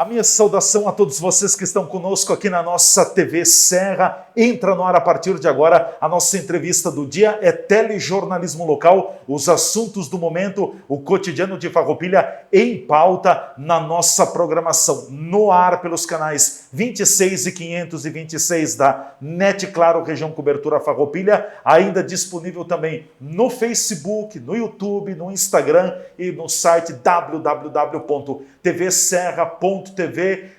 A minha saudação a todos vocês que estão conosco aqui na nossa TV Serra. Entra no ar a partir de agora a nossa entrevista do dia, é telejornalismo local, os assuntos do momento, o cotidiano de Farroupilha em pauta na nossa programação. No ar pelos canais 26 e 526 da NET Claro, região cobertura Farroupilha, ainda disponível também no Facebook, no YouTube, no Instagram e no site www.tvserra.tv.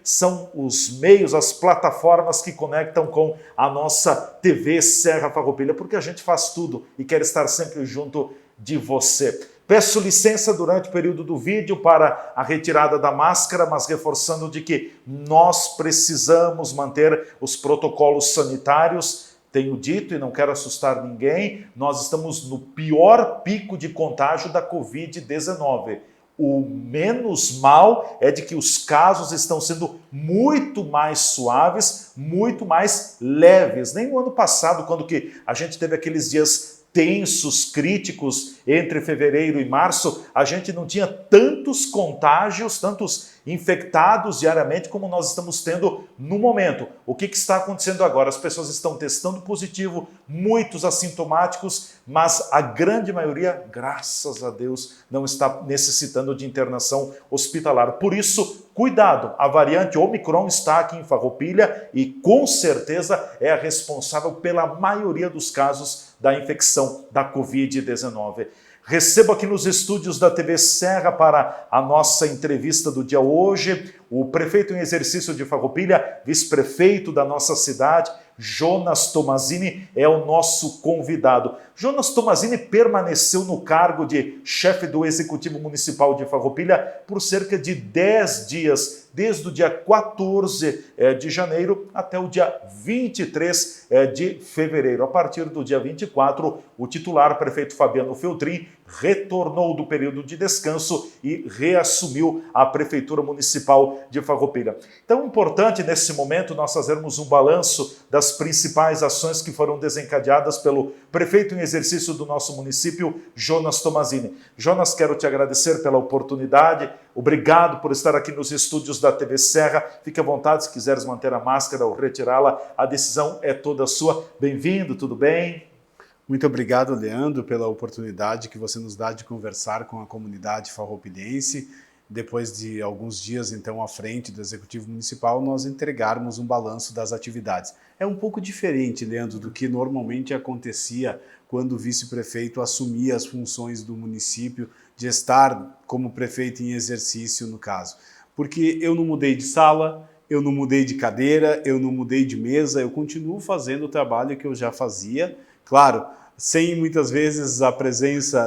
São os meios, as plataformas que conectam com a nossa TV Serra Farroupilha, porque a gente faz tudo e quer estar sempre junto de você. Peço licença durante o período do vídeo para a retirada da máscara, mas reforçando de que nós precisamos manter os protocolos sanitários. Tenho dito e não quero assustar ninguém, nós estamos no pior pico de contágio da Covid-19. O menos mal é de que os casos estão sendo muito mais suaves, muito mais leves. Nem no ano passado, quando que a gente teve aqueles dias tensos, críticos, entre fevereiro e março, a gente não tinha tantos contágios, tantos infectados diariamente como nós estamos tendo no momento. O que está acontecendo agora? As pessoas estão testando positivo, muitos assintomáticos, mas a grande maioria, graças a Deus, não está necessitando de internação hospitalar. Por isso, cuidado, a variante Omicron está aqui em Farroupilha e com certeza é a responsável pela maioria dos casos da infecção da Covid-19. Recebo aqui nos estúdios da TV Serra para a nossa entrevista do dia hoje o prefeito em exercício de Farroupilha, vice-prefeito da nossa cidade, Jonas Tomazini, é o nosso convidado. Jonas Tomazini permaneceu no cargo de chefe do Executivo Municipal de Farroupilha por cerca de 10 dias, desde o dia 14 de janeiro até o dia 23 de fevereiro. A partir do dia 24, o titular, prefeito Fabiano Feltrin, retornou do período de descanso e reassumiu a Prefeitura Municipal de Farroupilha. Então é importante nesse momento nós fazermos um balanço das principais ações que foram desencadeadas pelo prefeito em exercício do nosso município, Jonas Tomazini. Jonas, quero te agradecer pela oportunidade, obrigado por estar aqui nos estúdios da TV Serra. Fique à vontade, se quiseres manter a máscara ou retirá-la, a decisão é toda sua. Bem-vindo, tudo bem? Muito obrigado, Leandro, pela oportunidade que você nos dá de conversar com a comunidade farroupilhense. Depois de alguns dias, então, à frente do Executivo Municipal, nós entregarmos um balanço das atividades. É um pouco diferente, Leandro, do que normalmente acontecia quando o vice-prefeito assumia as funções do município, de estar como prefeito em exercício, no caso. Porque eu não mudei de sala, eu não mudei de cadeira, eu não mudei de mesa, eu continuo fazendo o trabalho que eu já fazia, claro, sem muitas vezes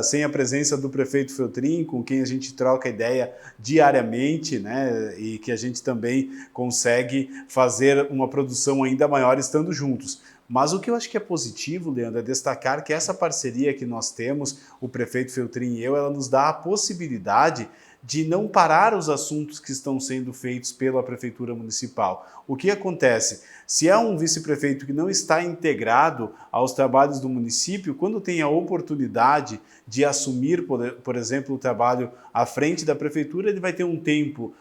sem a presença do prefeito Feltrin, com quem a gente troca ideia diariamente, né, e que a gente também consegue fazer uma produção ainda maior estando juntos. Mas o que eu acho que é positivo, Leandro, é destacar que essa parceria que nós temos, o prefeito Feltrin e eu, ela nos dá a possibilidade de não parar os assuntos que estão sendo feitos pela Prefeitura Municipal. O que acontece? Se é um vice-prefeito que não está integrado aos trabalhos do município, quando tem a oportunidade de assumir, por exemplo, o trabalho à frente da Prefeitura, ele vai ter um tempo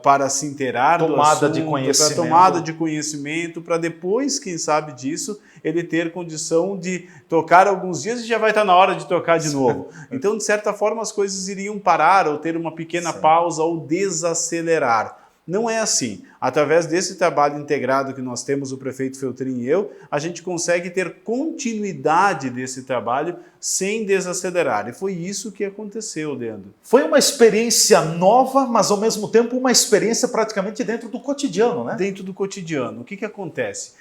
para se inteirar do assunto, para tomada de conhecimento, para depois, quem sabe disso, ele ter condição de tocar alguns dias e já vai estar na hora de tocar de novo. Então, de certa forma, as coisas iriam parar ou ter uma pequena pausa ou desacelerar. Não é assim. Através desse trabalho integrado que nós temos, o prefeito Feltrin e eu, a gente consegue ter continuidade desse trabalho sem desacelerar. E foi isso que aconteceu, Leandro. Foi uma experiência nova, mas ao mesmo tempo uma experiência praticamente dentro do cotidiano, né? Dentro do cotidiano. O que acontece?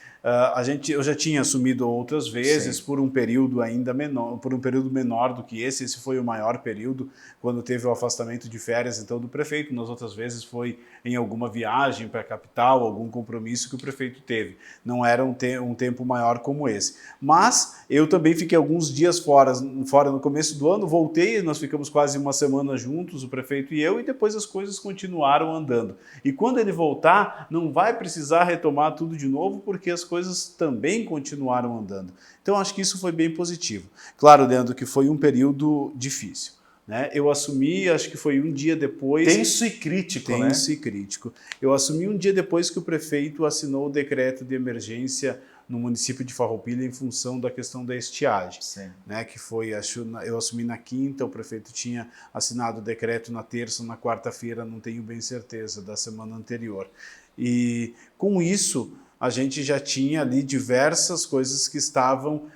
Eu já tinha assumido outras vezes. Sim, por um período ainda menor, por um período menor do que esse foi o maior período, quando teve o afastamento de férias então do prefeito. Nas outras vezes foi em alguma viagem para a capital, algum compromisso que o prefeito teve. Não era um tempo maior como esse. Mas eu também fiquei alguns dias fora no começo do ano, voltei, nós ficamos quase uma semana juntos, o prefeito e eu, e depois as coisas continuaram andando. E quando ele voltar, não vai precisar retomar tudo de novo, porque as coisas também continuaram andando. Então, acho que isso foi bem positivo. Claro, Leandro, que foi um período difícil. né? Eu assumi, acho que foi um dia depois... Tenso e crítico, né? Tenso e crítico. Eu assumi um dia depois que o prefeito assinou o decreto de emergência no município de Farroupilha em função da questão da estiagem. Sim. Né, que foi, eu assumi na quinta, o prefeito tinha assinado o decreto na terça, na quarta-feira, não tenho bem certeza, da semana anterior. E com isso, a gente já tinha ali diversas coisas que estavam,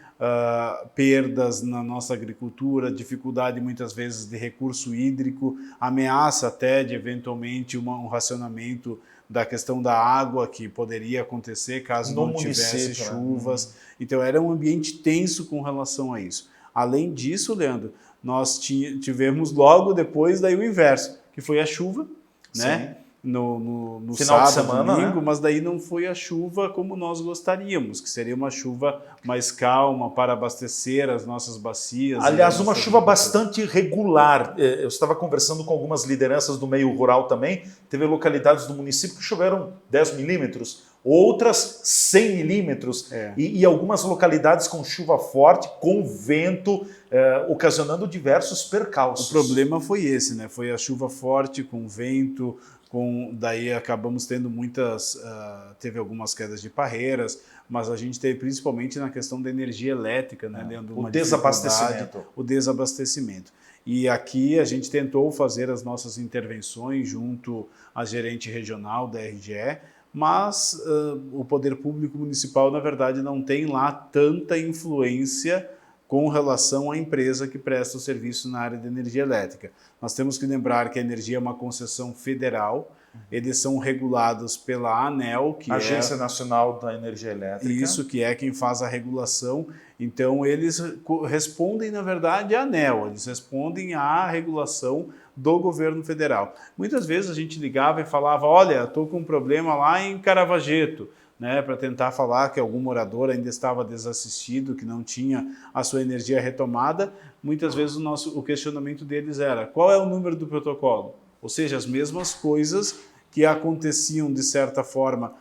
perdas na nossa agricultura, dificuldade muitas vezes de recurso hídrico, ameaça até de eventualmente um racionamento da questão da água que poderia acontecer caso não tivesse chuvas. Então era um ambiente tenso com relação a isso. Além disso, Leandro, nós tivemos logo depois daí o inverso, que foi a chuva, né? No final sábado, de semana, domingo, né? Mas daí não foi a chuva como nós gostaríamos, que seria uma chuva mais calma para abastecer as nossas bacias. Aliás, uma chuva bastante regular. Eu estava conversando com algumas lideranças do meio rural também, teve localidades do município que choveram 10 milímetros, outras 100 milímetros, e algumas localidades com chuva forte, com vento, ocasionando diversos percalços. O problema foi esse, né? Foi a chuva forte, com vento, daí acabamos tendo teve algumas quedas de parreiras, mas a gente teve principalmente na questão da energia elétrica, né? O desabastecimento. O desabastecimento. E aqui a gente tentou fazer as nossas intervenções junto à gerente regional da RGE, mas o poder público municipal, na verdade, não tem lá tanta influência com relação à empresa que presta o serviço na área de energia elétrica. Nós temos que lembrar que a energia é uma concessão federal, eles são regulados pela ANEEL, que Agência Nacional da Energia Elétrica. Isso, que é quem faz a regulação. Então, eles respondem, na verdade, à ANEEL, eles respondem à regulação do governo federal. Muitas vezes a gente ligava e falava, olha, estou com um problema lá em Caravaggio, né, para tentar falar que algum morador ainda estava desassistido, que não tinha a sua energia retomada. Muitas vezes o questionamento deles era, qual é o número do protocolo? Ou seja, as mesmas coisas que aconteciam de certa forma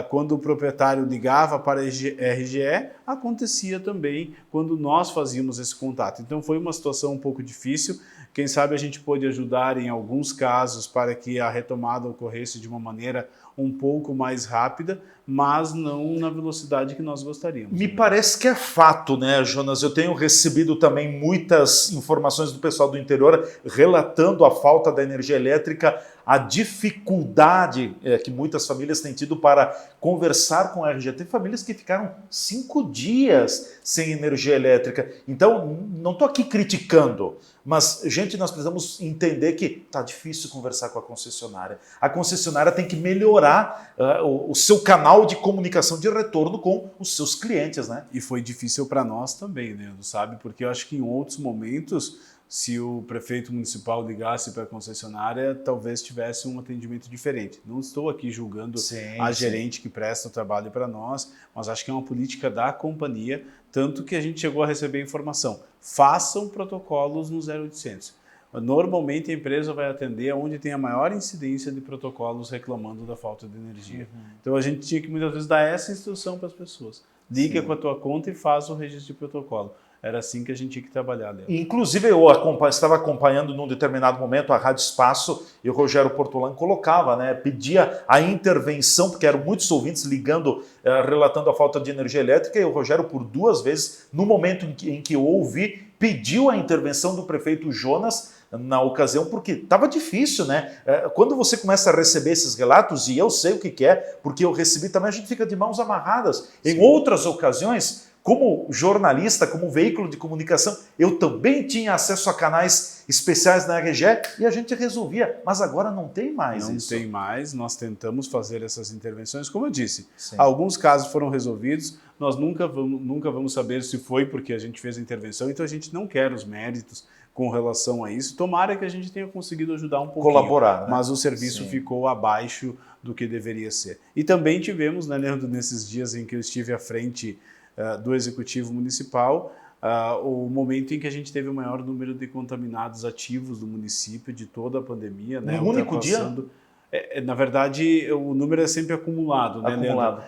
quando o proprietário ligava para a RGE, acontecia também quando nós fazíamos esse contato. Então foi uma situação um pouco difícil. Quem sabe a gente pôde ajudar em alguns casos para que a retomada ocorresse de uma maneira um pouco mais rápida, mas não na velocidade que nós gostaríamos. Me parece que é fato, né, Jonas? Eu tenho recebido também muitas informações do pessoal do interior relatando a falta da energia elétrica, a dificuldade que muitas famílias têm tido para conversar com a RGE. Tem famílias que ficaram 5 dias sem energia elétrica. Então, não estou aqui criticando, mas, gente, nós precisamos entender que está difícil conversar com a concessionária. A concessionária tem que melhorar o seu canal de comunicação de retorno com os seus clientes, né? E foi difícil para nós também, né, sabe? Porque eu acho que em outros momentos, se o prefeito municipal ligasse para a concessionária, talvez tivesse um atendimento diferente. Não estou aqui julgando a gerente que presta o trabalho para nós, mas acho que é uma política da companhia, tanto que a gente chegou a receber informação. Façam protocolos no 0800. Normalmente a empresa vai atender onde tem a maior incidência de protocolos reclamando da falta de energia. Então a gente tinha que muitas vezes dar essa instrução para as pessoas. Liga com a tua conta e faz o registro de protocolo. Era assim que a gente tinha que trabalhar. Léo. Inclusive, eu estava acompanhando num determinado momento a Rádio Espaço e o Rogério Portolan colocava, né, pedia a intervenção, porque eram muitos ouvintes ligando, relatando a falta de energia elétrica, e o Rogério, por 2 vezes, no momento em que eu ouvi, pediu a intervenção do prefeito Jonas na ocasião, porque estava difícil, né? Quando você começa a receber esses relatos, e eu sei o que é, porque eu recebi também, a gente fica de mãos amarradas. Sim. Em outras ocasiões, como jornalista, como veículo de comunicação, eu também tinha acesso a canais especiais na RGE e a gente resolvia, mas agora não tem mais isso. Não tem mais, nós tentamos fazer essas intervenções, como eu disse, alguns casos foram resolvidos, nós nunca vamos saber se foi porque a gente fez a intervenção, então a gente não quer os méritos com relação a isso. Tomara que a gente tenha conseguido ajudar um pouquinho. Colaborar, né? Mas o serviço ficou abaixo do que deveria ser. E também tivemos, né, Leandro, nesses dias em que eu estive à frente do Executivo Municipal, o momento em que a gente teve o maior número de contaminados ativos do município de toda a pandemia. Né, um único dia? Na verdade, o número é sempre acumulado. Né, acumulado.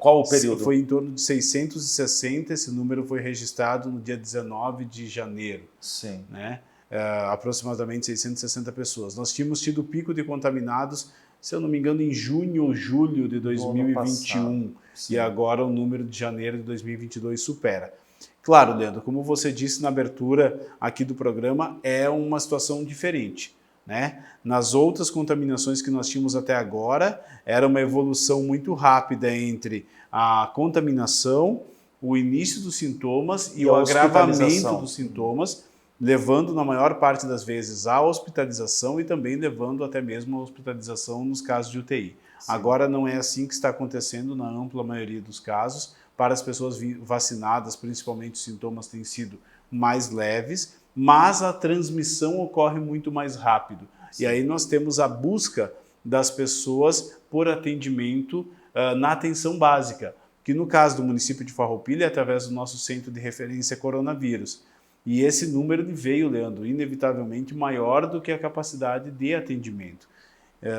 Qual o período? Foi em torno de 660, esse número foi registrado no dia 19 de janeiro. Sim. Né? aproximadamente 660 pessoas. Nós tínhamos tido pico de contaminados, se eu não me engano, em junho ou julho de 2021, e agora o número de janeiro de 2022 supera. Claro, Leandro, como você disse na abertura aqui do programa, é uma situação diferente, né? Nas outras contaminações que nós tínhamos até agora, era uma evolução muito rápida entre a contaminação, o início dos sintomas e o agravamento dos sintomas, levando na maior parte das vezes à hospitalização e também levando até mesmo à hospitalização nos casos de UTI. Sim. Agora não é assim que está acontecendo na ampla maioria dos casos. Para as pessoas vacinadas, principalmente os sintomas têm sido mais leves, mas a transmissão ocorre muito mais rápido. Sim. E aí nós temos a busca das pessoas por atendimento na atenção básica, que no caso do município de Farroupilha é através do nosso centro de referência coronavírus. E esse número veio, Leandro, inevitavelmente maior do que a capacidade de atendimento.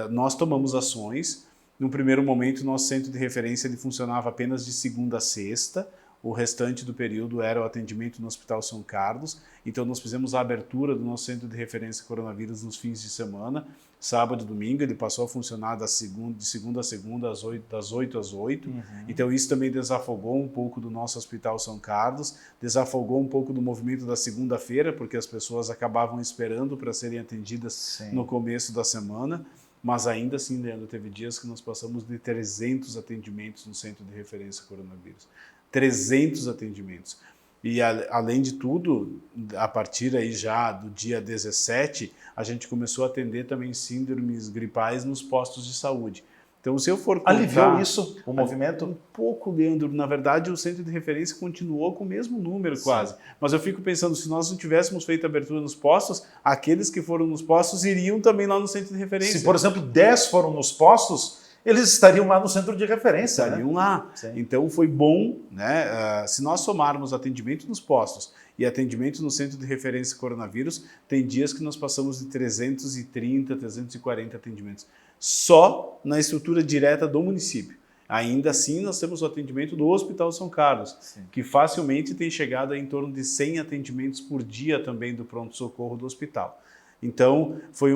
Nós tomamos ações. No primeiro momento, nosso centro de referência ele funcionava apenas de segunda a sexta, o restante do período era o atendimento no Hospital São Carlos, então nós fizemos a abertura do nosso centro de referência coronavírus nos fins de semana, sábado e domingo, ele passou a funcionar de segunda a segunda, das 8 às 8, então isso também desafogou um pouco do nosso Hospital São Carlos, desafogou um pouco do movimento da segunda-feira, porque as pessoas acabavam esperando para serem atendidas no começo da semana. Mas ainda assim, Leandro, teve dias que nós passamos de 300 atendimentos no Centro de Referência Coronavírus. 300 atendimentos. E além de tudo, a partir aí já do dia 17, a gente começou a atender também síndromes gripais nos postos de saúde. Então, se eu for contar... Aliviou isso, o movimento? Um pouco, Leandro. Na verdade, o centro de referência continuou com o mesmo número, quase. Mas eu fico pensando, se nós não tivéssemos feito abertura nos postos, aqueles que foram nos postos iriam também lá no centro de referência. Se, por exemplo, 10 foram nos postos, eles estariam lá no centro de referência. Estariam lá. Sim. Então, foi bom, né? Se nós somarmos atendimento nos postos e atendimento no centro de referência coronavírus, tem dias que nós passamos de 330, 340 atendimentos. Só na estrutura direta do município. Ainda assim, nós temos o atendimento do Hospital São Carlos, que facilmente tem chegado a em torno de 100 atendimentos por dia também do pronto-socorro do hospital. Então, foi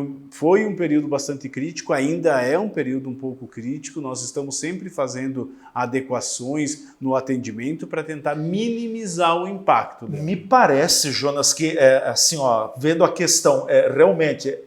um período bastante crítico, ainda é um período um pouco crítico, nós estamos sempre fazendo adequações no atendimento para tentar minimizar o impacto. Me parece, Jonas, que assim, vendo a questão, realmente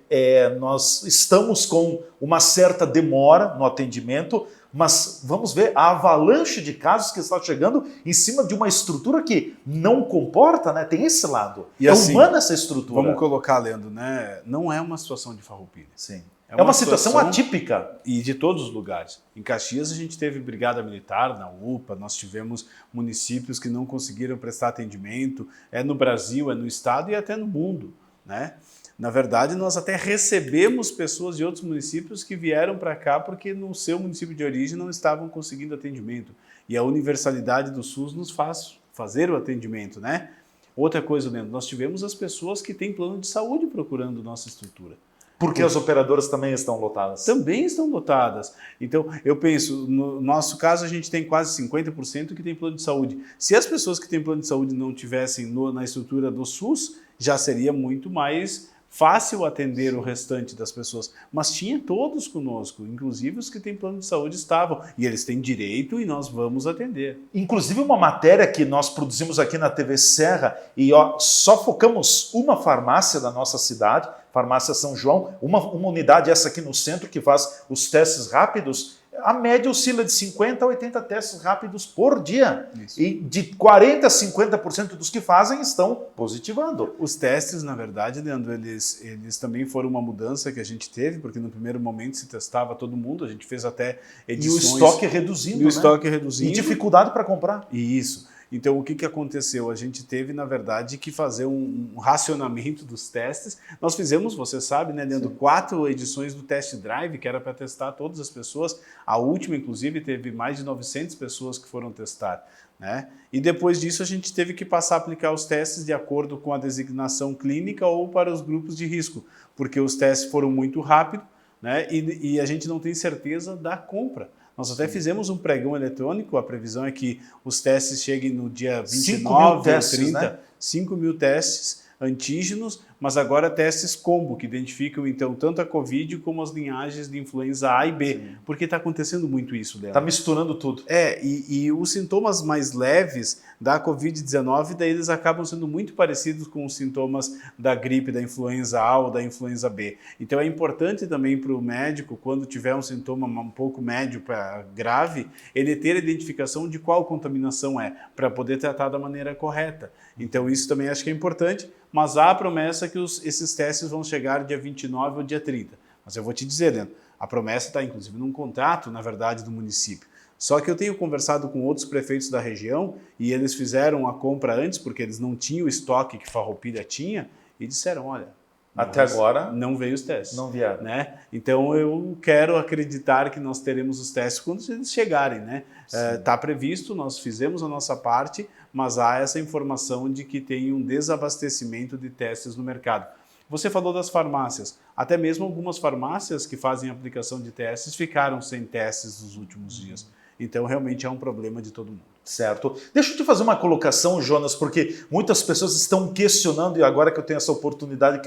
nós estamos com uma certa demora no atendimento, mas vamos ver a avalanche de casos que está chegando em cima de uma estrutura que não comporta, né? Tem esse lado. E assim, humana essa estrutura. Vamos colocar, Leandro, né? Não é uma situação de Farroupilha. Sim. É uma situação atípica. E de todos os lugares. Em Caxias a gente teve brigada militar, na UPA, nós tivemos municípios que não conseguiram prestar atendimento, no Brasil, no estado e até no mundo, né? Na verdade, nós até recebemos pessoas de outros municípios que vieram para cá porque no seu município de origem não estavam conseguindo atendimento. E a universalidade do SUS nos faz fazer o atendimento, né? Outra coisa, Leandro, nós tivemos as pessoas que têm plano de saúde procurando nossa estrutura. Porque as operadoras também estão lotadas. Também estão lotadas. Então, eu penso, no nosso caso, a gente tem quase 50% que tem plano de saúde. Se as pessoas que têm plano de saúde não tivessem na estrutura do SUS, já seria muito mais fácil atender o restante das pessoas, mas tinha todos conosco, inclusive os que têm plano de saúde estavam, e eles têm direito e nós vamos atender. Inclusive uma matéria que nós produzimos aqui na TV Serra, e só focamos uma farmácia da nossa cidade, Farmácia São João, uma unidade essa aqui no centro que faz os testes rápidos. A média oscila de 50 a 80 testes rápidos por dia. Isso. E de 40% a 50% dos que fazem estão positivando. Os testes, na verdade, Leandro, eles também foram uma mudança que a gente teve, porque no primeiro momento se testava todo mundo, a gente fez até edições... E o estoque reduzindo, E o estoque reduzindo. E dificuldade para comprar. Isso. Então, o que aconteceu? A gente teve, na verdade, que fazer um racionamento dos testes. Nós fizemos, você sabe, né, Leandro, 4 edições do Test Drive, que era para testar todas as pessoas. A última, inclusive, teve mais de 900 pessoas que foram testar, né? E depois disso, a gente teve que passar a aplicar os testes de acordo com a designação clínica ou para os grupos de risco, porque os testes foram muito rápidos, né? E a gente não tem certeza da compra. Nós até fizemos um pregão eletrônico, a previsão é que os testes cheguem no dia 29 ou 30, né? 5 mil testes antígenos, mas agora testes combo, que identificam então tanto a Covid como as linhagens de influenza A e B, sim, porque está acontecendo muito isso dela. Está misturando tudo. E os sintomas mais leves da Covid-19, daí eles acabam sendo muito parecidos com os sintomas da gripe, da influenza A ou da influenza B. Então é importante também para o médico, quando tiver um sintoma um pouco médio para grave, ele ter a identificação de qual contaminação é, para poder tratar da maneira correta. Então isso também acho que é importante, mas há a promessa que esses testes vão chegar dia 29 ou dia 30. Mas eu vou te dizer, Leandro, a promessa está inclusive num contrato, na verdade, do município. Só que eu tenho conversado com outros prefeitos da região e eles fizeram a compra antes, porque eles não tinham o estoque que Farroupilha tinha, e disseram, olha, até agora não veio os testes. Não vieram. Né? Então eu quero acreditar que nós teremos os testes quando eles chegarem. Né? Está previsto, nós fizemos a nossa parte, mas há essa informação de que tem um desabastecimento de testes no mercado. Você falou das farmácias. Até mesmo algumas farmácias que fazem aplicação de testes ficaram sem testes nos últimos dias. Então realmente é um problema de todo mundo. Certo. Deixa eu te fazer uma colocação, Jonas, porque muitas pessoas estão questionando, e agora que eu tenho essa oportunidade,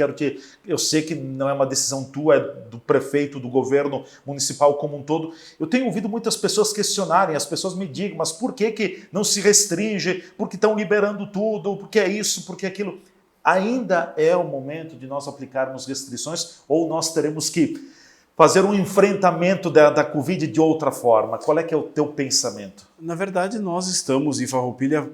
eu sei que não é uma decisão tua, é do prefeito, do governo municipal como um todo. Eu tenho ouvido muitas pessoas questionarem, as pessoas me digam, mas por que não se restringe? Porque estão liberando tudo, porque é isso, porque é aquilo. Ainda é o momento de nós aplicarmos restrições ou nós teremos que fazer um enfrentamento da Covid de outra forma? Qual é que é o teu pensamento? Na verdade, nós estamos em Farroupilha,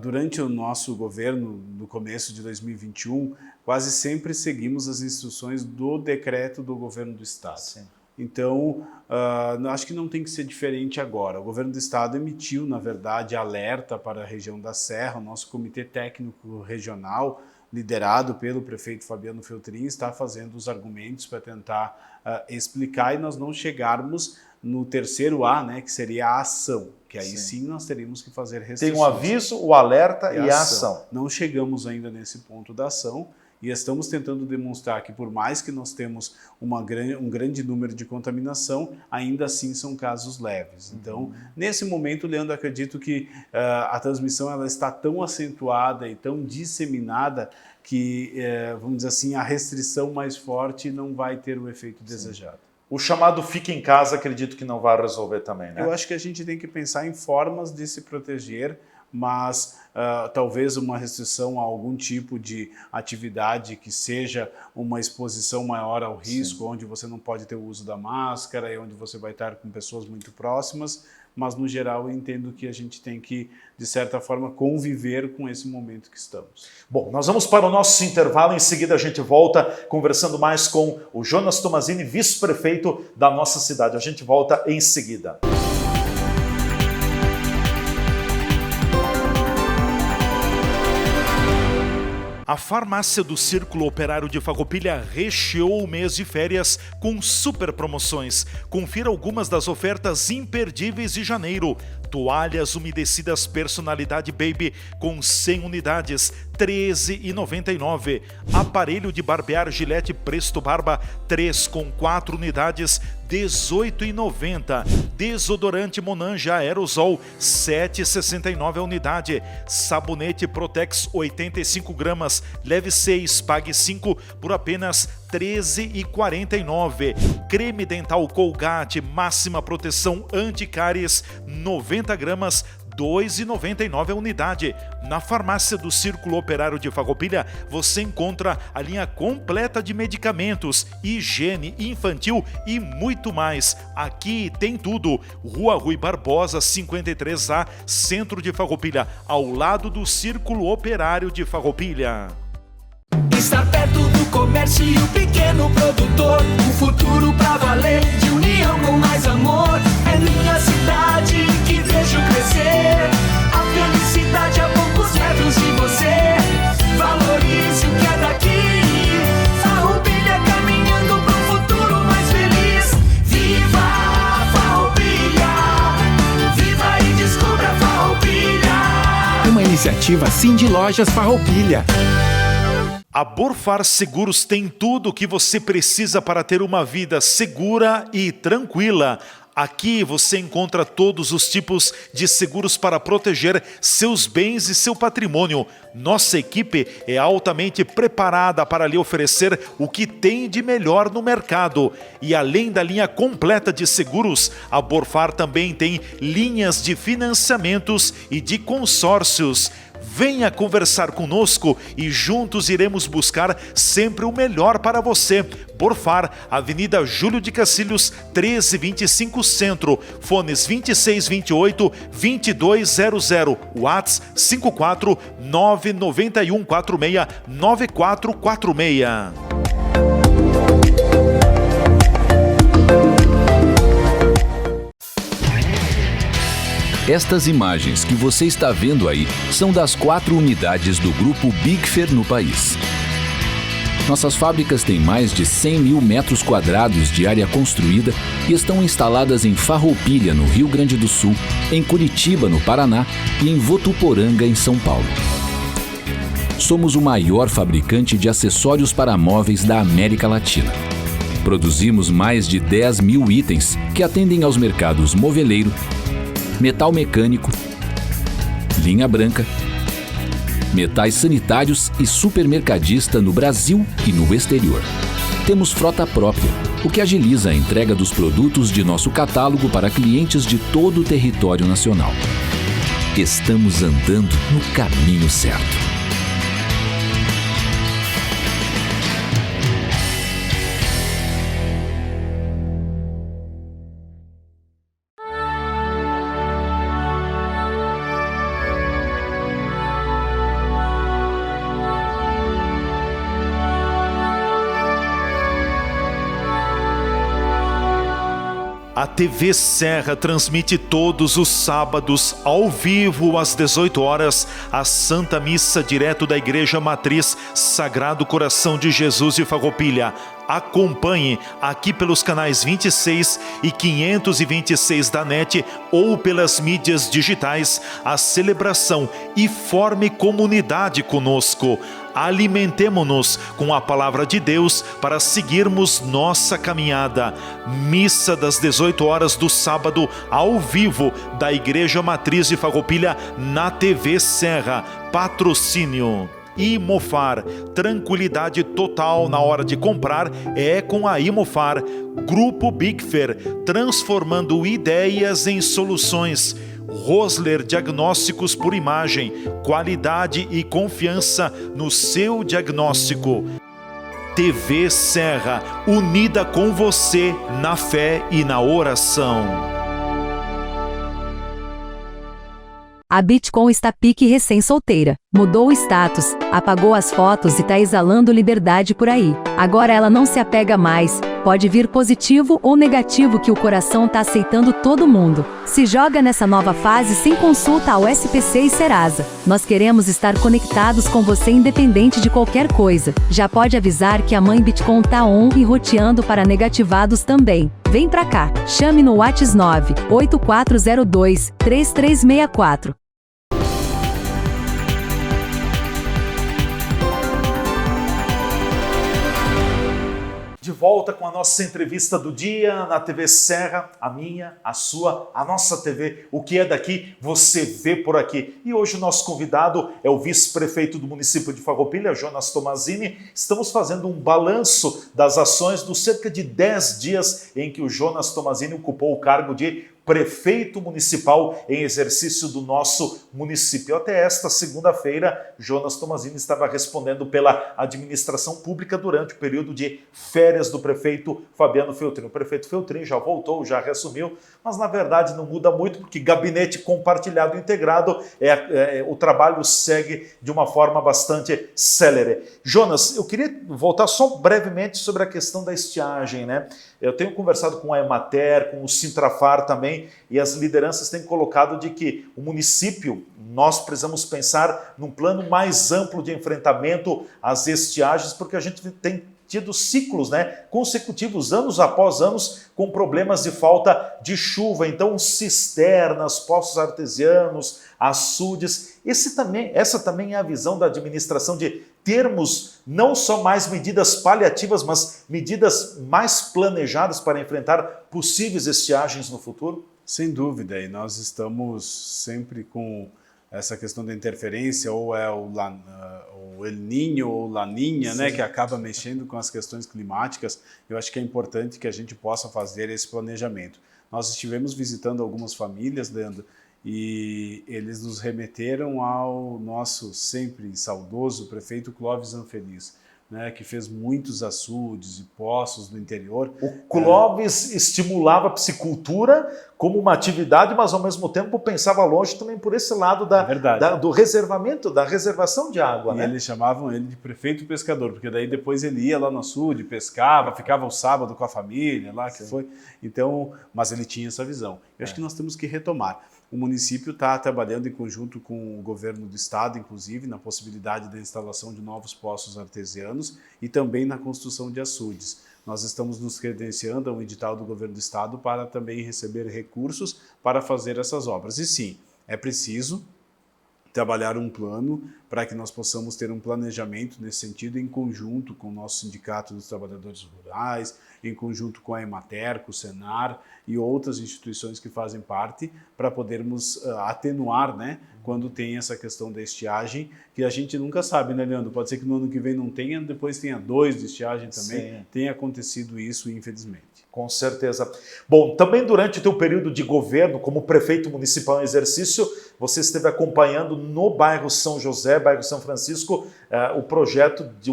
durante o nosso governo, no começo de 2021, quase sempre seguimos as instruções do decreto do governo do Estado. Sim. Então, acho que não tem que ser diferente agora. O governo do Estado emitiu, na verdade, alerta para a região da Serra, o nosso comitê técnico regional, liderado pelo prefeito Fabiano Feltrin, está fazendo os argumentos para tentar explicar e nós não chegarmos no terceiro A, né, que seria a ação, que aí sim nós teríamos que fazer restrições. Tem um aviso, o alerta e a ação. Não chegamos ainda nesse ponto da ação e estamos tentando demonstrar que por mais que nós temos um grande número de contaminação, ainda assim são casos leves. Então, nesse momento, Leandro, acredito que a transmissão ela está tão acentuada e tão disseminada que, vamos dizer assim, a restrição mais forte não vai ter o efeito desejado. O chamado fica em casa, acredito que não vai resolver também, né? Eu acho que a gente tem que pensar em formas de se proteger, mas talvez uma restrição a algum tipo de atividade que seja uma exposição maior ao risco, onde você não pode ter o uso da máscara e onde você vai estar com pessoas muito próximas, mas no geral eu entendo que a gente tem que, de certa forma, conviver com esse momento que estamos. Bom, nós vamos para o nosso intervalo, em seguida a gente volta conversando mais com o Jonas Tomazini, vice-prefeito da nossa cidade. A gente volta em seguida. A farmácia do Círculo Operário de Farroupilha recheou o mês de férias com super promoções. Confira algumas das ofertas imperdíveis de janeiro. Toalhas umedecidas personalidade Baby com 100 unidades, R$ 13,99. Aparelho de barbear Gillette Presto Barba 3 com 4 unidades, R$ 18,90. Desodorante Monange Aerosol 7,69 a unidade. Sabonete Protex 85 gramas, leve 6, pague 5 por apenas R$ 13,49. Creme dental Colgate máxima proteção anti-cáries 90 gramas, R$ 2,99 a unidade. Na farmácia do Círculo Operário de Farroupilha você encontra a linha completa de medicamentos, higiene infantil e muito mais. Aqui tem tudo. Rua Rui Barbosa, 53A, centro de Farroupilha, ao lado do Círculo Operário de Farroupilha. Estar perto do comércio e o pequeno produtor, o futuro pra valer, de união com mais amor. É minha cidade que vejo crescer, a felicidade a poucos metros de você. Valorize o que é daqui, Farroupilha caminhando pro futuro mais feliz. Viva Farroupilha, viva e descubra Farroupilha. Uma iniciativa Cindy Lojas Farroupilha. A Borfar Seguros tem tudo o que você precisa para ter uma vida segura e tranquila. Aqui você encontra todos os tipos de seguros para proteger seus bens e seu patrimônio. Nossa equipe é altamente preparada para lhe oferecer o que tem de melhor no mercado. E além da linha completa de seguros, a Borfar também tem linhas de financiamentos e de consórcios. Venha conversar conosco e juntos iremos buscar sempre o melhor para você. Borfar, Avenida Júlio de Cacilhos, 1325 Centro, fones 2628-2200, WhatsApp 54 991 46 9446. Estas imagens que você está vendo aí são das 4 unidades do Grupo Bigfer no país. Nossas fábricas têm mais de 100 mil metros quadrados de área construída e estão instaladas em Farroupilha, no Rio Grande do Sul, em Curitiba, no Paraná e em Votuporanga, em São Paulo. Somos o maior fabricante de acessórios para móveis da América Latina. Produzimos mais de 10 mil itens que atendem aos mercados moveleiro, metal mecânico, linha branca, metais sanitários e supermercadista no Brasil e no exterior. Temos frota própria, o que agiliza a entrega dos produtos de nosso catálogo para clientes de todo o território nacional. Estamos andando no caminho certo. A TV Serra transmite todos os sábados, ao vivo, às 18 horas, a Santa Missa direto da Igreja Matriz Sagrado Coração de Jesus de Farroupilha. Acompanhe aqui pelos canais 26 e 526 da NET ou pelas mídias digitais a celebração e forme comunidade conosco. Alimentemo-nos com a palavra de Deus para seguirmos nossa caminhada. Missa das 18 horas do sábado, ao vivo, da Igreja Matriz de Farroupilha na TV Serra. Patrocínio Imofar, tranquilidade total na hora de comprar é com a Imofar. Grupo Bigfer, transformando ideias em soluções. Rosler Diagnósticos por Imagem, qualidade e confiança no seu diagnóstico. TV Serra, unida com você na fé e na oração. A Bitcoin está pique recém-solteira. Mudou o status, apagou as fotos e tá exalando liberdade por aí. Agora ela não se apega mais. Pode vir positivo ou negativo que o coração tá aceitando todo mundo. Se joga nessa nova fase sem consulta ao SPC e Serasa. Nós queremos estar conectados com você independente de qualquer coisa. Já pode avisar que a mãe Bitcoin tá on e roteando para negativados também. Vem pra cá. Chame no WhatsApp 98402-3364. De volta com a nossa entrevista do dia na TV Serra, a minha, a sua, a nossa TV. O que é daqui, você vê por aqui. E hoje o nosso convidado é o vice-prefeito do município de Farroupilha, Jonas Tomazini. Estamos fazendo um balanço das ações dos cerca de 10 dias em que o Jonas Tomazini ocupou o cargo de prefeito municipal em exercício do nosso município. Até esta segunda-feira, Jonas Tomazini estava respondendo pela administração pública durante o período de férias do prefeito Fabiano Feltrin. O prefeito Feltrin já voltou, já reassumiu, mas na verdade não muda muito, porque gabinete compartilhado integrado, o trabalho segue de uma forma bastante célere. Jonas, eu queria voltar só brevemente sobre a questão da estiagem, né? Eu tenho conversado com a Emater, com o Sintrafar também, e as lideranças têm colocado de que o município, nós precisamos pensar num plano mais amplo de enfrentamento às estiagens, porque a gente tem tido ciclos, né, consecutivos, anos após anos, com problemas de falta de chuva. Então, cisternas, poços artesianos, açudes. Essa também é a visão da administração de termos não só mais medidas paliativas, mas medidas mais planejadas para enfrentar possíveis estiagens no futuro? Sem dúvida, e nós estamos sempre com essa questão da interferência, ou é o El Niño ou Laninha, né, que acaba mexendo com as questões climáticas. Eu acho que é importante que a gente possa fazer esse planejamento. Nós estivemos visitando algumas famílias, Leandro, e eles nos remeteram ao nosso sempre saudoso prefeito Clóvis Anfeliz, né, que fez muitos açudes e poços no interior. O Clóvis estimulava a piscicultura como uma atividade, mas ao mesmo tempo pensava longe também por esse lado do reservamento, da reservação de água. E né? eles chamavam ele de prefeito pescador, porque daí depois ele ia lá no açude, pescava, ficava o sábado com a família lá, que foi. Então, mas ele tinha essa visão. Eu acho que nós temos que retomar. O município está trabalhando em conjunto com o governo do estado, inclusive, na possibilidade da instalação de novos poços artesianos e também na construção de açudes. Nós estamos nos credenciando a um edital do governo do estado para também receber recursos para fazer essas obras. E sim, é preciso trabalhar um plano para que nós possamos ter um planejamento nesse sentido em conjunto com o nosso Sindicato dos Trabalhadores Rurais, em conjunto com a Emater, com o Senar e outras instituições que fazem parte, para podermos atenuar, né, quando tem essa questão da estiagem, que a gente nunca sabe, né, Leandro? Pode ser que no ano que vem não tenha, depois tenha 2 de estiagem também. Sim. Tem acontecido isso, infelizmente. Com certeza. Bom, também durante o teu período de governo, como prefeito municipal em exercício, você esteve acompanhando no bairro São José, bairro São Francisco, o projeto de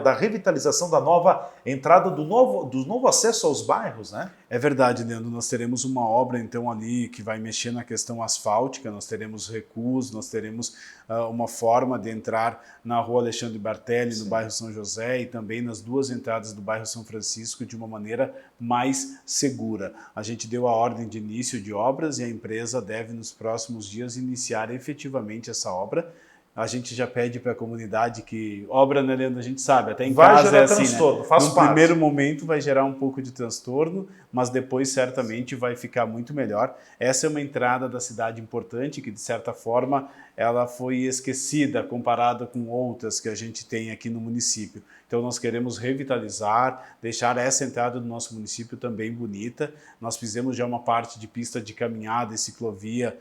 da revitalização da nova entrada do novo acesso aos bairros, né? É verdade, Leandro. Nós teremos uma obra, então, ali que vai mexer na questão asfáltica, nós teremos recuos, nós teremos uma forma de entrar na rua Alexandre Bartelli, no bairro São José, e também nas 2 entradas do bairro São Francisco, de uma maneira mais segura. A gente deu a ordem de início de obras e a empresa deve, nos próximos dias, iniciar efetivamente essa obra. A gente já pede para a comunidade que obra, né, Leandro? A gente sabe, até em vai casa gerar é assim, transtorno, né? Faz no parte. primeiro momento vai gerar um pouco de transtorno, mas depois certamente vai ficar muito melhor. Essa é uma entrada da cidade importante que, de certa forma, ela foi esquecida comparada com outras que a gente tem aqui no município. Então nós queremos revitalizar, deixar essa entrada do nosso município também bonita. Nós fizemos já uma parte de pista de caminhada e ciclovia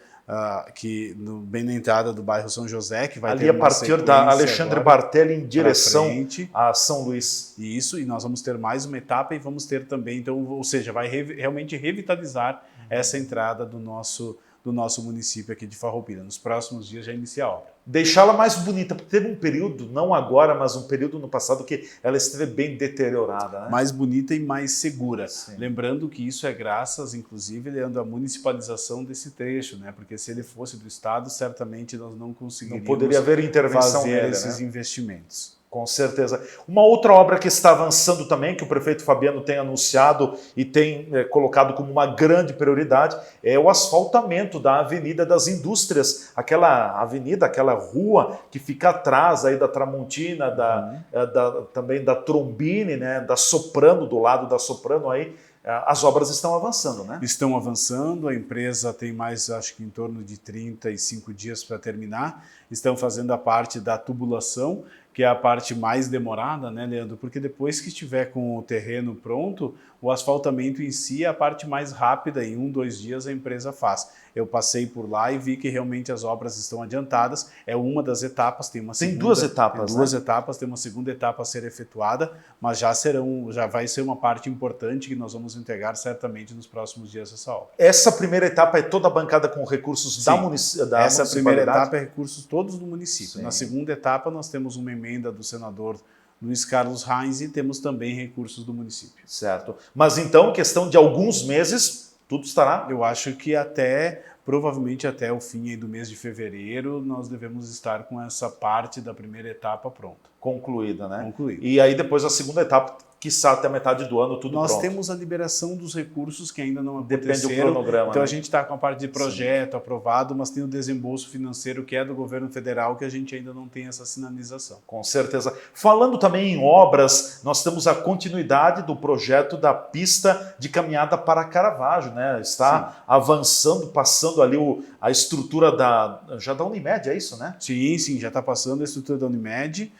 bem na entrada do bairro São José, que vai ali ter a partir da Alexandre Bartelli em direção a São Luís. Isso, e nós vamos ter mais uma etapa e vamos ter também, então, ou seja, vai realmente revitalizar essa entrada do nosso município aqui de Farroupilha. Nos próximos dias já inicia a obra. Deixá-la mais bonita, porque teve um período, não agora, mas um período no passado que ela esteve bem deteriorada. Né? Mais bonita e mais segura. Sim. Lembrando que isso é graças, inclusive, Leandro, à municipalização desse trecho, né? Porque se ele fosse do Estado, certamente nós não conseguiríamos poderia haver intervenção fazer nele, esses né? investimentos. Com certeza. Uma outra obra que está avançando também, que o prefeito Fabiano tem anunciado e tem colocado como uma grande prioridade, é o asfaltamento da Avenida das Indústrias, aquela avenida, aquela rua que fica atrás aí da Tramontina, também da Trombini, né, da Soprano, do lado da Soprano aí. As obras estão avançando, né? Estão avançando, a empresa tem mais, acho que em torno de 35 dias para terminar. Estão fazendo a parte da tubulação, que é a parte mais demorada, né, Leandro? Porque depois que estiver com o terreno pronto, o asfaltamento em si é a parte mais rápida, em 1-2 dias a empresa faz. Eu passei por lá e vi que realmente as obras estão adiantadas, é uma das etapas, tem 2 etapas, tem 2 etapas, tem uma segunda etapa a ser efetuada, mas já vai ser uma parte importante que nós vamos entregar certamente nos próximos dias essa obra. Essa primeira etapa é toda bancada com recursos da municipalidade? Essa primeira etapa é recursos todos do município. Sim. Na segunda etapa nós temos uma emenda do senador Luiz Carlos Reins e temos também recursos do município. Certo. Mas então, questão de alguns meses, tudo estará? Eu acho que provavelmente até o fim aí do mês de fevereiro, nós devemos estar com essa parte da primeira etapa pronta. Concluída, né? Concluída. E aí depois a segunda etapa, quiçá até a metade do ano, tudo nós pronto. temos a liberação dos recursos que ainda não Depende aconteceram. do cronograma. Então né? a gente está com a parte de projeto aprovado, mas tem o desembolso financeiro que é do governo federal que a gente ainda não tem essa sinalização. Com certeza. Falando também em obras, nós temos a continuidade do projeto da pista de caminhada para Caravaggio, né? Está avançando, passando ali a estrutura da Unimed, é isso, né? Sim, já está passando a estrutura da Unimed.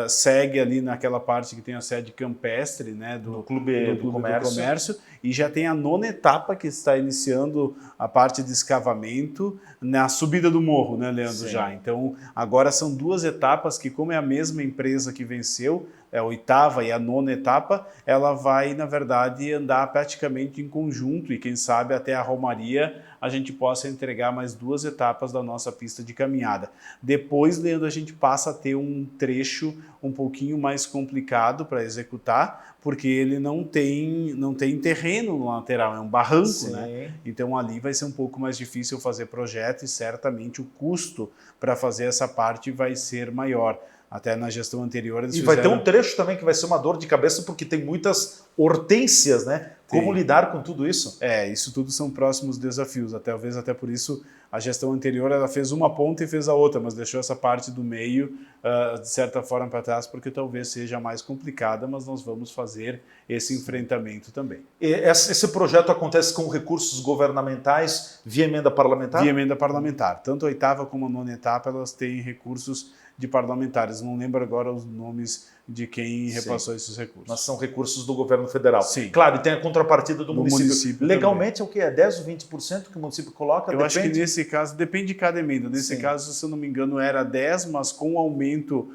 segue ali naquela parte que tem a sede campestre, né, do Clube do Comércio, e já tem a 9ª etapa que está iniciando a parte de escavamento na subida do morro, né, Leandro? Sim. Já. Então, agora são 2 etapas que, como é a mesma empresa que venceu, a 8ª e a 9ª etapa, ela vai, na verdade, andar praticamente em conjunto e, quem sabe, até a Romaria a gente possa entregar mais 2 etapas da nossa pista de caminhada. Depois, Leandro, a gente passa a ter um trecho um pouquinho mais complicado para executar, porque ele não tem terreno no lateral, é um barranco, Sim. né? Então ali vai ser um pouco mais difícil fazer projeto e certamente o custo para fazer essa parte vai ser maior. Até na gestão anterior eles vai ter um trecho também que vai ser uma dor de cabeça porque tem muitas hortênsias, né? Como lidar com tudo isso? Isso tudo são próximos desafios. Talvez até por isso a gestão anterior ela fez uma ponta e fez a outra, mas deixou essa parte do meio de certa forma para trás porque talvez seja mais complicada, mas nós vamos fazer esse enfrentamento também. E esse projeto acontece com recursos governamentais via emenda parlamentar? Via emenda parlamentar. Tanto a 8ª como a 9ª etapa elas têm recursos de parlamentares. Não lembro agora os nomes de quem repassou esses recursos. Mas são recursos do governo federal. Sim. Claro, e tem a contrapartida do município. Legalmente também. É o que? É 10 ou 20% que o município coloca? Eu acho que nesse caso, depende de cada emenda. Nesse caso, se eu não me engano, era 10, mas com o aumento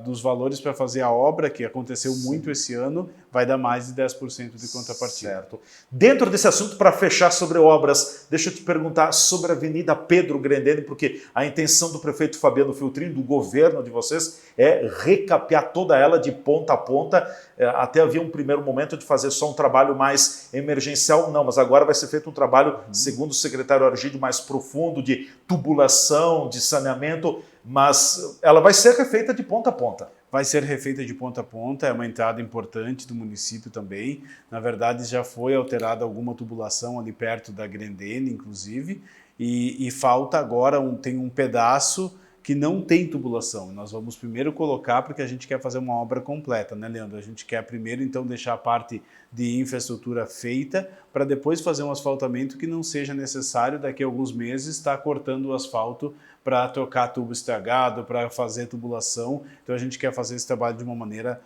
dos valores para fazer a obra, que aconteceu muito esse ano, vai dar mais de 10% de contrapartida. Certo. Dentro desse assunto, para fechar sobre obras, deixa eu te perguntar sobre a Avenida Pedro Grendene, porque a intenção do prefeito Fabiano Filtrin, do governo de vocês, é recapear toda ela de ponta a ponta. Até havia um primeiro momento de fazer só um trabalho mais emergencial, não, mas agora vai ser feito um trabalho, segundo o secretário Argídio, mais profundo, de tubulação, de saneamento, mas ela vai ser refeita de ponta a ponta. Vai ser refeita de ponta a ponta, é uma entrada importante do município também. Na verdade, já foi alterada alguma tubulação ali perto da Grendene, inclusive, e falta agora, tem um pedaço que não tem tubulação. Nós vamos primeiro colocar porque a gente quer fazer uma obra completa, né, Leandro? A gente quer primeiro, então, deixar a parte de infraestrutura feita para depois fazer um asfaltamento que não seja necessário daqui a alguns meses estar cortando o asfalto para trocar tubo estragado, para fazer tubulação. Então a gente quer fazer esse trabalho de uma maneira,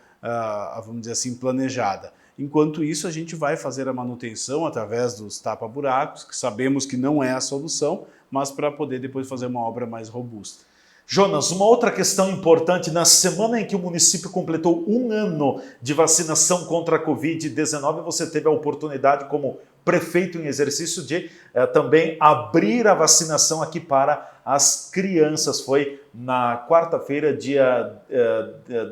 vamos dizer assim, planejada. Enquanto isso, a gente vai fazer a manutenção através dos tapa-buracos, que sabemos que não é a solução, mas para poder depois fazer uma obra mais robusta. Jonas, uma outra questão importante, na semana em que o município completou 1 ano de vacinação contra a Covid-19, você teve a oportunidade, como prefeito em exercício, de também abrir a vacinação aqui para as crianças. Foi na quarta-feira, dia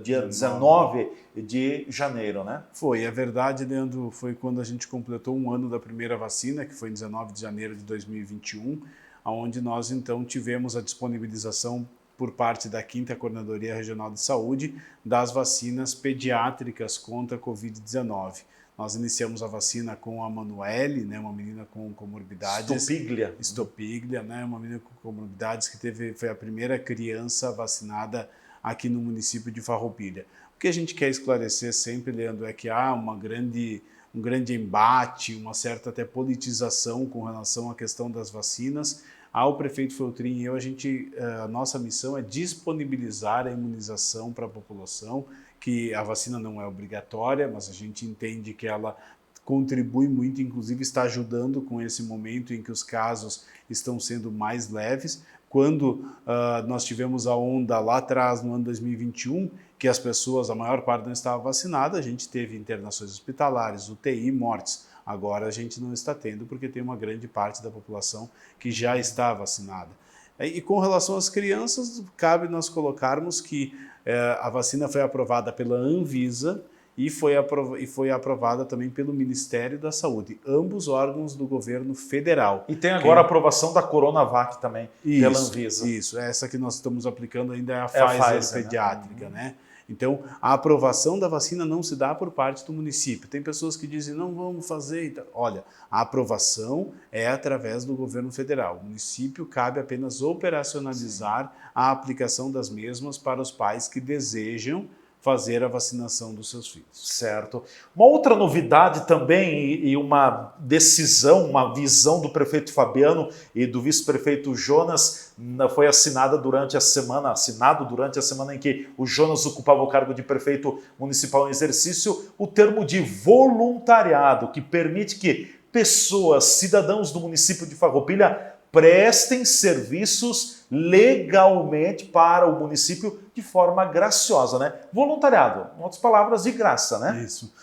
19 de janeiro, né? Foi, a verdade, Leandro, foi quando a gente completou 1 ano da primeira vacina, que foi em 19 de janeiro de 2021, onde nós então tivemos a disponibilização por parte da 5ª Coordenadoria Regional de Saúde das vacinas pediátricas contra a Covid-19. Nós iniciamos a vacina com a Manuele, né, uma menina com comorbidades. Estopiglia, né, uma menina com comorbidades que foi a primeira criança vacinada aqui no município de Farroupilha. O que a gente quer esclarecer sempre, Leandro, é que há um grande embate, uma certa até politização com relação à questão das vacinas. Ao prefeito Filtrin e eu, a nossa missão é disponibilizar a imunização para a população, que a vacina não é obrigatória, mas a gente entende que ela contribui muito, inclusive está ajudando com esse momento em que os casos estão sendo mais leves. Quando nós tivemos a onda lá atrás, no ano 2021, que as pessoas, a maior parte não estava vacinada, a gente teve internações hospitalares, UTI, mortes. Agora a gente não está tendo porque tem uma grande parte da população que já está vacinada. E com relação às crianças, cabe nós colocarmos que a vacina foi aprovada pela Anvisa e foi aprovada também pelo Ministério da Saúde, ambos órgãos do governo federal. E tem agora a aprovação da Coronavac também, pela Anvisa. Isso, essa que nós estamos aplicando ainda é a Pfizer pediátrica, né? Então, a aprovação da vacina não se dá por parte do município. Tem pessoas que dizem, não vamos fazer. Olha, a aprovação é através do governo federal. O município cabe apenas operacionalizar a aplicação das mesmas para os pais que desejam fazer a vacinação dos seus filhos. Certo. Uma outra novidade também e uma decisão, uma visão do prefeito Fabiano e do vice-prefeito Jonas foi assinado durante a semana em que o Jonas ocupava o cargo de prefeito municipal em exercício, o termo de voluntariado, que permite que pessoas, cidadãos do município de Farroupilha prestem serviços legalmente para o município de forma graciosa, né? Voluntariado, em outras palavras, de graça, né? Isso.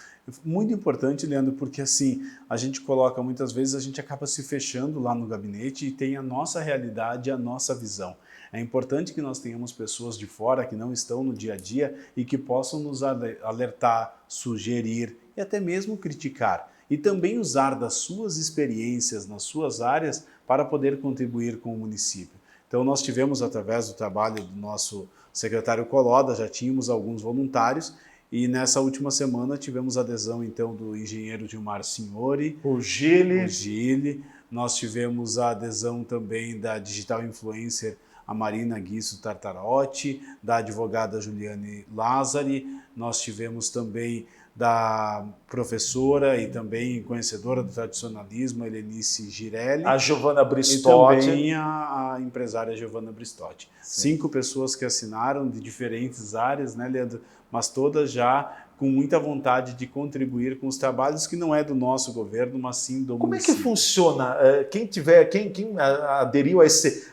Muito importante, Leandro, porque assim, a gente coloca, muitas vezes, a gente acaba se fechando lá no gabinete e tem a nossa realidade, a nossa visão. É importante que nós tenhamos pessoas de fora que não estão no dia a dia e que possam nos alertar, sugerir e até mesmo criticar. E também usar das suas experiências nas suas áreas para poder contribuir com o município. Então nós tivemos, através do trabalho do nosso secretário Coloda, já tínhamos alguns voluntários e nessa última semana tivemos a adesão então do engenheiro Gilmar Signori, o Gile. Nós tivemos a adesão também da digital influencer a Marina Guisso Tartarotti, da advogada Juliane Lázari, nós tivemos também da professora e também conhecedora do tradicionalismo, Helenice Girelli. A Giovana Bristotti. E também a empresária Giovana Bristotti. Sim. 5 pessoas que assinaram de diferentes áreas, né, Leandro? Mas todas já com muita vontade de contribuir com os trabalhos que não é do nosso governo, mas sim do município. Como é que funciona? Quem aderiu a esse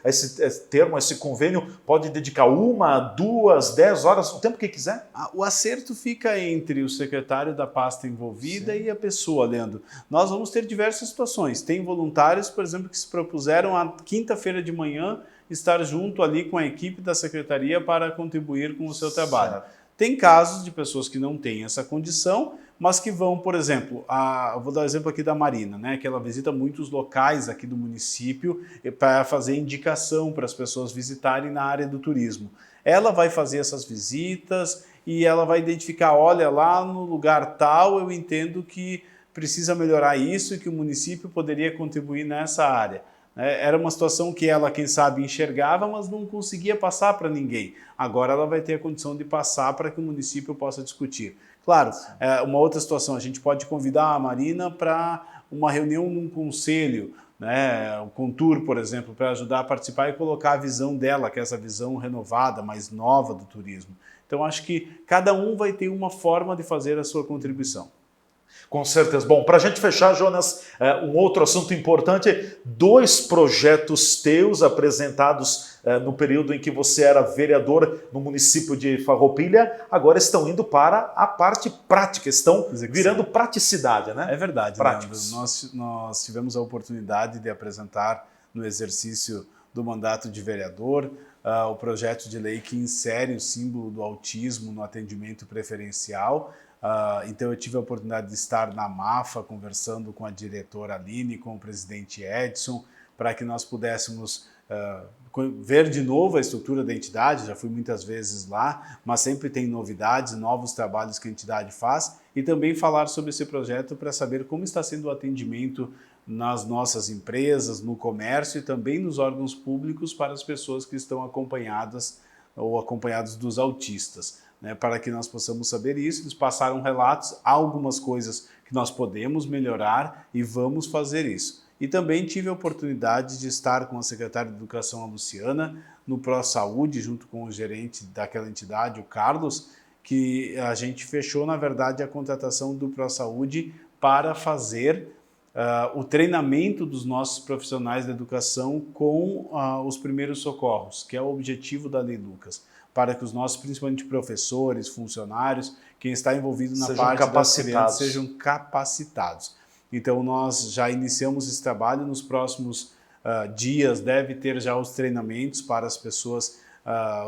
termo, a esse convênio, pode dedicar 1, 2, 10 horas, o tempo que quiser? O acerto fica entre o secretário da pasta envolvida e a pessoa, Leandro. Nós vamos ter diversas situações. Tem voluntários, por exemplo, que se propuseram a quinta-feira de manhã estar junto ali com a equipe da secretaria para contribuir com o seu trabalho. Certo. Tem casos de pessoas que não têm essa condição, mas que vão, por exemplo, vou dar o exemplo aqui da Marina, né, que ela visita muitos locais aqui do município para fazer indicação para as pessoas visitarem na área do turismo. Ela vai fazer essas visitas e ela vai identificar, olha, lá no lugar tal eu entendo que precisa melhorar isso e que o município poderia contribuir nessa área. Era uma situação que ela, quem sabe, enxergava, mas não conseguia passar para ninguém. Agora ela vai ter a condição de passar para que o município possa discutir. Claro, uma outra situação, a gente pode convidar a Marina para uma reunião num conselho, né, o Contur, por exemplo, para ajudar a participar e colocar a visão dela, que é essa visão renovada, mais nova do turismo. Então, acho que cada um vai ter uma forma de fazer a sua contribuição. Com certeza. Bom, para a gente fechar, Jonas, um outro assunto importante, 2 projetos teus apresentados no período em que você era vereador no município de Farroupilha, agora estão indo para a parte prática, estão virando praticidade, né? É verdade, nós tivemos a oportunidade de apresentar no exercício do mandato de vereador o projeto de lei que insere o símbolo do autismo no atendimento preferencial. Então eu tive a oportunidade de estar na MAFA conversando com a diretora Aline, com o presidente Edson, para que nós pudéssemos ver de novo a estrutura da entidade. Já fui muitas vezes lá, mas sempre tem novidades, novos trabalhos que a entidade faz, e também falar sobre esse projeto para saber como está sendo o atendimento nas nossas empresas, no comércio e também nos órgãos públicos para as pessoas que estão acompanhadas ou acompanhados dos autistas. Para que nós possamos saber isso, eles passaram relatos, há algumas coisas que nós podemos melhorar e vamos fazer isso. E também tive a oportunidade de estar com a secretária de Educação, a Luciana, no ProSaúde, junto com o gerente daquela entidade, o Carlos, que a gente fechou, na verdade, a contratação do ProSaúde para fazer o treinamento dos nossos profissionais da educação com os primeiros socorros, que é o objetivo da Lei Lucas, para que os nossos, principalmente professores, funcionários, quem está envolvido na parte das crianças, sejam capacitados. Então nós já iniciamos esse trabalho, nos próximos dias deve ter já os treinamentos para as pessoas,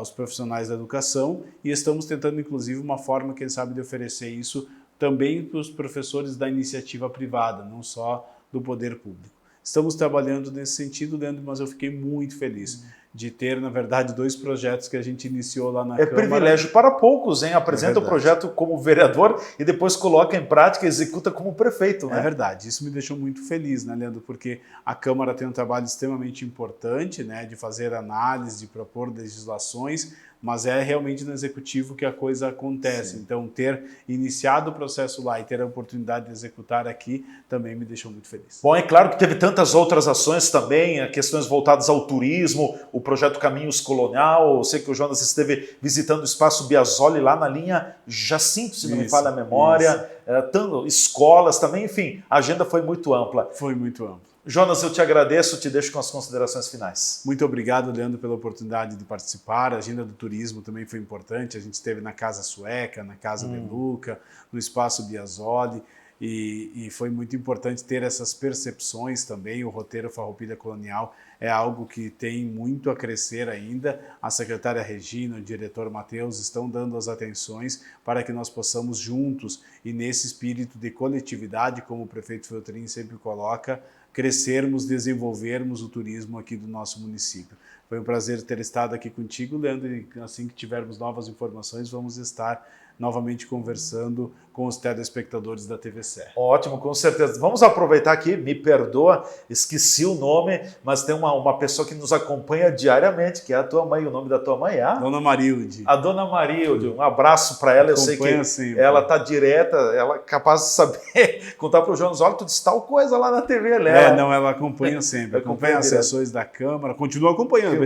os profissionais da educação, e estamos tentando inclusive uma forma, quem sabe, de oferecer isso também para os professores da iniciativa privada, não só do poder público. Estamos trabalhando nesse sentido, Leandro, mas eu fiquei muito feliz de ter, na verdade, 2 projetos que a gente iniciou lá na Câmara. É privilégio para poucos, hein? Apresenta o projeto como vereador e depois coloca em prática e executa como prefeito, né? É verdade, isso me deixou muito feliz, né, Leandro? Porque a Câmara tem um trabalho extremamente importante, né, de fazer análise, de propor legislações, mas é realmente no executivo que a coisa acontece. Sim. Então, ter iniciado o processo lá e ter a oportunidade de executar aqui também me deixou muito feliz. Bom, é claro que teve tantas outras ações também, questões voltadas ao turismo, o projeto Caminhos Colonial, eu sei que o Jonas esteve visitando o Espaço Biasoli lá na linha Jacinto, se não me falha a memória, tanto escolas também, enfim, a agenda foi muito ampla. Foi muito ampla. Jonas, eu te agradeço, te deixo com as considerações finais. Muito obrigado, Leandro, pela oportunidade de participar. A agenda do turismo também foi importante. A gente esteve na Casa Sueca, na Casa de Luca, no Espaço Biasoli, e foi muito importante ter essas percepções também. O roteiro Farroupilha Colonial é algo que tem muito a crescer ainda. A secretária Regina, o diretor Matheus estão dando as atenções para que nós possamos juntos, e nesse espírito de coletividade, como o prefeito Feltrin sempre coloca, crescermos, desenvolvermos o turismo aqui do nosso município. Foi um prazer ter estado aqui contigo, Leandro, e assim que tivermos novas informações, vamos estar novamente conversando com os telespectadores da TV Serra. Ótimo, com certeza. Vamos aproveitar aqui, me perdoa, esqueci o nome, mas tem uma pessoa que nos acompanha diariamente, que é a tua mãe. O nome da tua mãe é? Dona Marilde. A Dona Marilde. Um abraço para ela. Eu sei que sempre. Ela está direta, ela é capaz de saber, contar para o Jonas, olha, tu disse tal coisa lá na TV, né? Não, ela acompanha sempre. Acompanha as sessões da Câmara, continua acompanhando.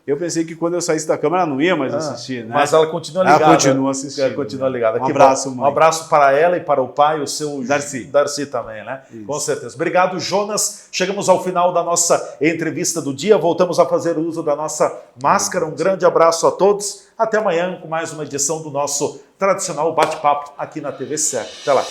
Eu pensei que quando eu saísse da Câmara ela não ia mais assistir, né? Mas ela continua ligada. Ela continua assistindo. Ela continua ligada. Um abraço, mãe. Um abraço para ela e para o pai, o seu Darcy também, né? Isso. Com certeza. Obrigado, Jonas. Chegamos ao final da nossa entrevista do dia. Voltamos a fazer uso da nossa máscara. Um grande abraço a todos. Até amanhã com mais uma edição do nosso tradicional bate-papo aqui na TV Serra. Até lá.